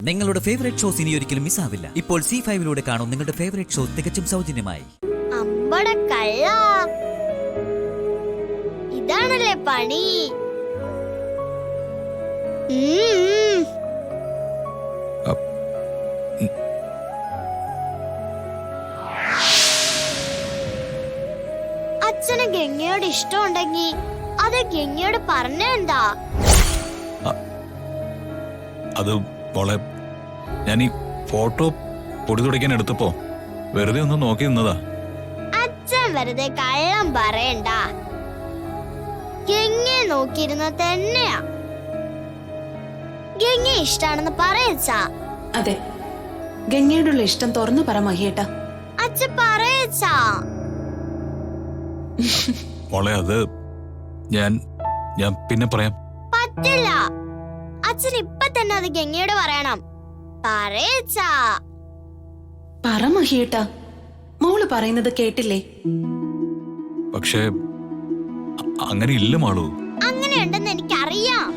നിങ്ങളുടെ favourite shows ഇനി ഒരിക്കലും മിസ്സാവില്ല. ഇപ്പോൾ C5 കാണും നിങ്ങളുടെ ഫേവറേറ്റ് ഷോ തികച്ചും സൗജന്യമായി. അമ്പട കള്ള, ഇതാണല്ലേ പണി. അച്ഛന് ഗംഗയോട് ഇഷ്ടമുണ്ടെങ്കിൽ അത് ഗംഗയോട് പറഞ്ഞെന്താ? അത് മോളെ, ഞാൻ ഈ ഫോട്ടോ പൊടി തുടയ്ക്കാൻ എടുത്തപ്പോ വെറുതെ ഒന്ന് നോക്കി നിന്നതാ. അച്ഛൻ വെറുതെ കള്ളം പറയണ്ട. ഗംഗയെ നോക്കിയിരുന്ന തന്നെയാ. ഗംഗ ഇഷ്ടാണെന്ന് പറയച്ചാ. അതെ, ഗംഗയോടുള്ള ഇഷ്ടം തുറന്നു പറ മഹിയേട്ടാ. അച്ഛൻ പറയച്ചാ. മോളെ, അത് ഞാൻ പിന്നെ പറയാം. പറ്റില്ല. അച്ഛൻ ഇപ്പൊ തന്നെ അത് ഗംഗയോട് പറയണം. പറയച്ചാ. പറ മഹിയേട്ടാ, മോള് പറയുന്നത് കേട്ടില്ലേ? പക്ഷേ അങ്ങനെ ഇല്ല മാളു. അങ്ങനെയുണ്ടെന്ന് എനിക്കറിയാം.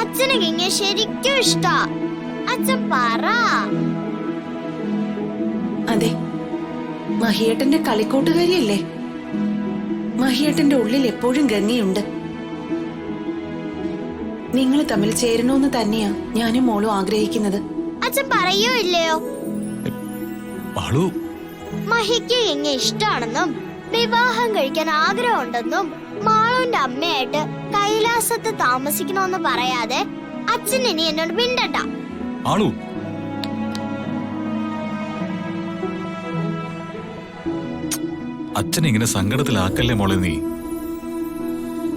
അച്ഛന് ഗംഗ ശരിക്കും ഇഷ്ടാ. അച്ഛൻ പറ. അതെ, മഹിയേട്ടന്റെ കളിക്കൂട്ടുകാരിയല്ലേ. മഹിയേട്ടന്റെ ഉള്ളിൽ എപ്പോഴും ഗംഗയുണ്ട്. നിങ്ങൾ തമ്മിൽ ചേരണമെന്ന് തന്നെയാ ഞാനും മോളും ആഗ്രഹിക്കുന്നത്. അച്ഛൻ പറയോ ഇല്ലയോ? മാളു, മഹിക്ക് ഗംഗ ഇഷ്ടാണെന്നും വിവാഹം കഴിക്കാൻ ആഗ്രഹമുണ്ടെന്നും മാളുവിന്റെ അമ്മയായിട്ട് കൈലാസത്ത് താമസിക്കണമെന്ന് പറയാതെ അച്ഛൻ ഇനി എന്നോട് മിണ്ടണ്ട. മാളു, അച്ഛനെ ഇങ്ങനെ സങ്കടത്തിലാക്കല്ലേ മോളെ നീ.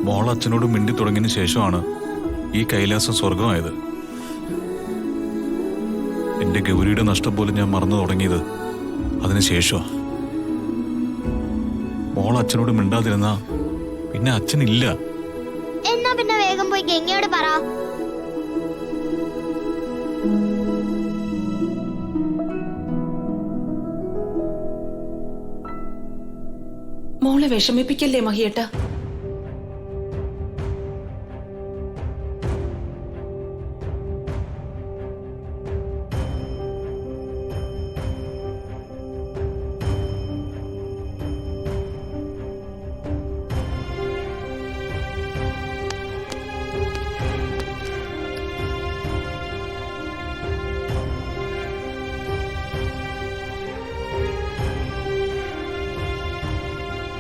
മോൾ അച്ഛനോട് മിണ്ടി തുടങ്ങിയതിന് ശേഷമാണ് ഈ കൈലാസം സ്വർഗമായത്. എന്റെ ഗൗരിയുടെ നഷ്ടം പോലും ഞാൻ മറന്നു തുടങ്ങിയത് അതിനുശേഷമാ. മോൾ അച്ഛനോട് മിണ്ടാതിരുന്ന പിന്നെ അച്ഛനില്ല. എന്നാ പിന്നെ വേഗം പോയി ഗംഗയോട് പറ. മോളെ വിഷമിപ്പിക്കല്ലേ മഹിയേട്ടാ.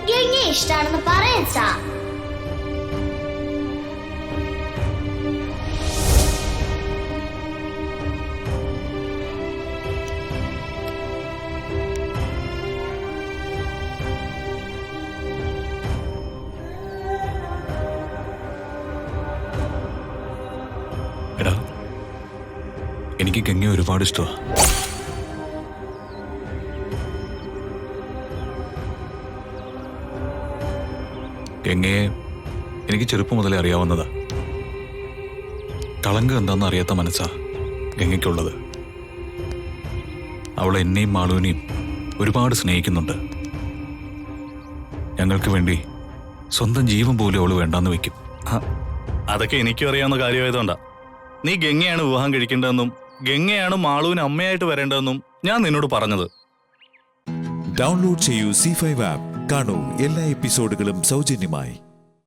ഗംഗ ഇഷ്ടാണെന്ന് പറയച്ചാ. എടാ, എനിക്ക് ഗംഗയെ ഒരുപാട് ഇഷ്ടമാണ്. ഗംഗയെ എനിക്ക് ചെറുപ്പം മുതലേ അറിയാവുന്നതാ. കളങ്കം എന്താണെന്ന് അറിയാത്ത മനസ്സാ ഗംഗയ്ക്കുള്ളത്. അവൾ എന്നെയും മാളുവിനെയും ഒരുപാട് സ്നേഹിക്കുന്നുണ്ട്. ഞങ്ങൾക്ക് വേണ്ടി സ്വന്തം ജീവൻ പോലും അവള് വേണ്ടാന്ന് വെക്കും. അതൊക്കെ എനിക്കും അറിയാവുന്ന കാര്യമായതുകൊണ്ടാ നീ ഗംഗയാണ് വിവാഹം കഴിക്കേണ്ടതെന്നും ഗംഗയാണ് മാളുവിന് അമ്മയായിട്ട് വരേണ്ടതെന്നും ഞാൻ നിന്നോട് പറഞ്ഞത്. ഡൗൺലോഡ് ചെയ്യൂ C5 ആപ്പ്. കാണൂ എല്ലാ എപ്പിസോഡുകളും സൗജന്യമായി.